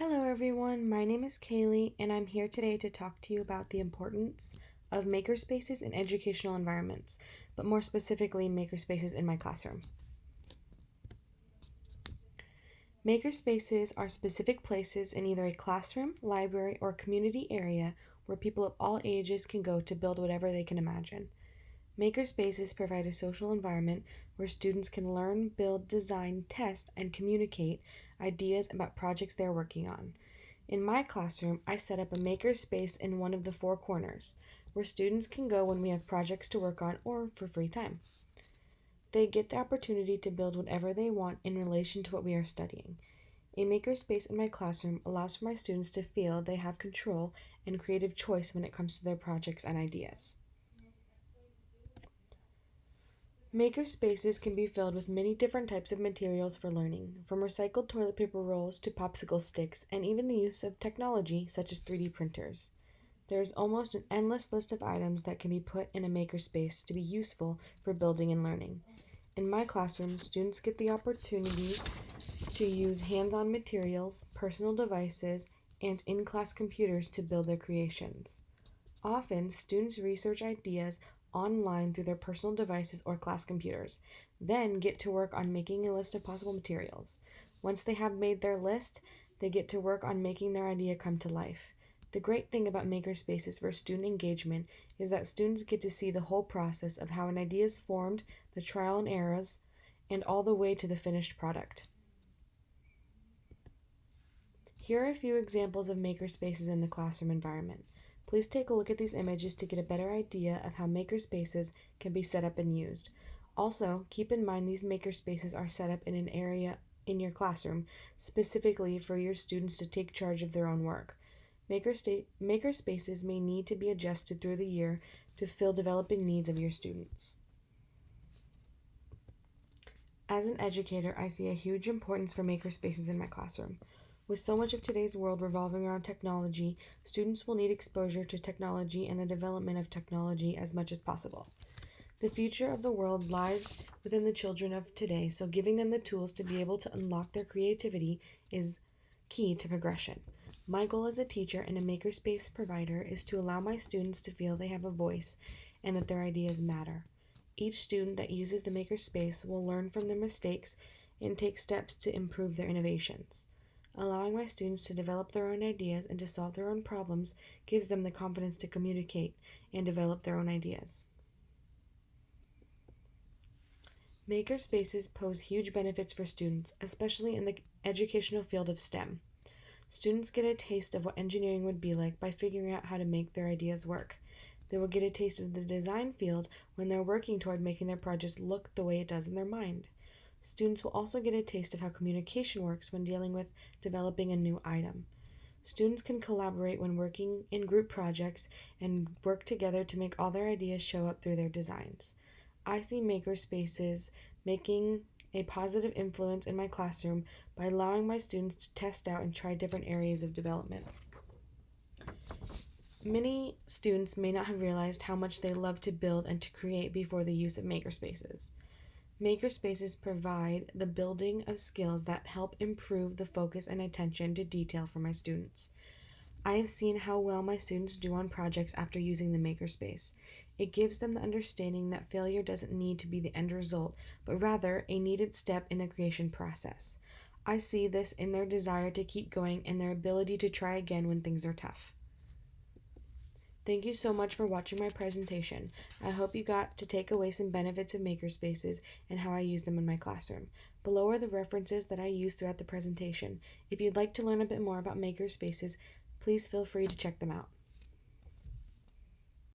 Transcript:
Hello everyone, my name is Kaylee and I'm here today to talk to you about the importance of makerspaces in educational environments, but more specifically makerspaces in my classroom. Makerspaces are specific places in either a classroom, library, or community area where people of all ages can go to build whatever they can imagine. Makerspaces provide a social environment where students can learn, build, design, test, and communicate ideas about projects they're working on. In my classroom, I set up a makerspace in one of the four corners, where students can go when we have projects to work on or for free time. They get the opportunity to build whatever they want in relation to what we are studying. A makerspace in my classroom allows for my students to feel they have control and creative choice when it comes to their projects and ideas. Makerspaces can be filled with many different types of materials for learning, from recycled toilet paper rolls to popsicle sticks, and even the use of technology such as 3D printers. There is almost an endless list of items that can be put in a makerspace to be useful for building and learning. In my classroom, students get the opportunity to use hands on materials, personal devices, and in class computers to build their creations. Often, students research ideas online through their personal devices or class computers, then get to work on making a list of possible materials. Once they have made their list, they get to work on making their idea come to life. The great thing about makerspaces for student engagement is that students get to see the whole process of how an idea is formed, the trial and errors, and all the way to the finished product. Here are a few examples of makerspaces in the classroom environment. Please take a look at these images to get a better idea of how makerspaces can be set up and used. Also, keep in mind these makerspaces are set up in an area in your classroom specifically for your students to take charge of their own work. Makerspaces may need to be adjusted through the year to fill developing needs of your students. As an educator, I see a huge importance for makerspaces in my classroom. With so much of today's world revolving around technology, students will need exposure to technology and the development of technology as much as possible. The future of the world lies within the children of today, so giving them the tools to be able to unlock their creativity is key to progression. My goal as a teacher and a makerspace provider is to allow my students to feel they have a voice and that their ideas matter. Each student that uses the makerspace will learn from their mistakes and take steps to improve their innovations. Allowing my students to develop their own ideas and to solve their own problems gives them the confidence to communicate and develop their own ideas. Makerspaces pose huge benefits for students, especially in the educational field of STEM. Students get a taste of what engineering would be like by figuring out how to make their ideas work. They will get a taste of the design field when they're working toward making their projects look the way it does in their mind. Students will also get a taste of how communication works when dealing with developing a new item. Students can collaborate when working in group projects and work together to make all their ideas show up through their designs. I see makerspaces making a positive influence in my classroom by allowing my students to test out and try different areas of development. Many students may not have realized how much they love to build and to create before the use of makerspaces. Makerspaces provide the building of skills that help improve the focus and attention to detail for my students. I have seen how well my students do on projects after using the makerspace. It gives them the understanding that failure doesn't need to be the end result, but rather a needed step in the creation process. I see this in their desire to keep going and their ability to try again when things are tough. Thank you so much for watching my presentation. I hope you got to take away some benefits of makerspaces and how I use them in my classroom. Below are the references that I used throughout the presentation. If you'd like to learn a bit more about makerspaces, please feel free to check them out.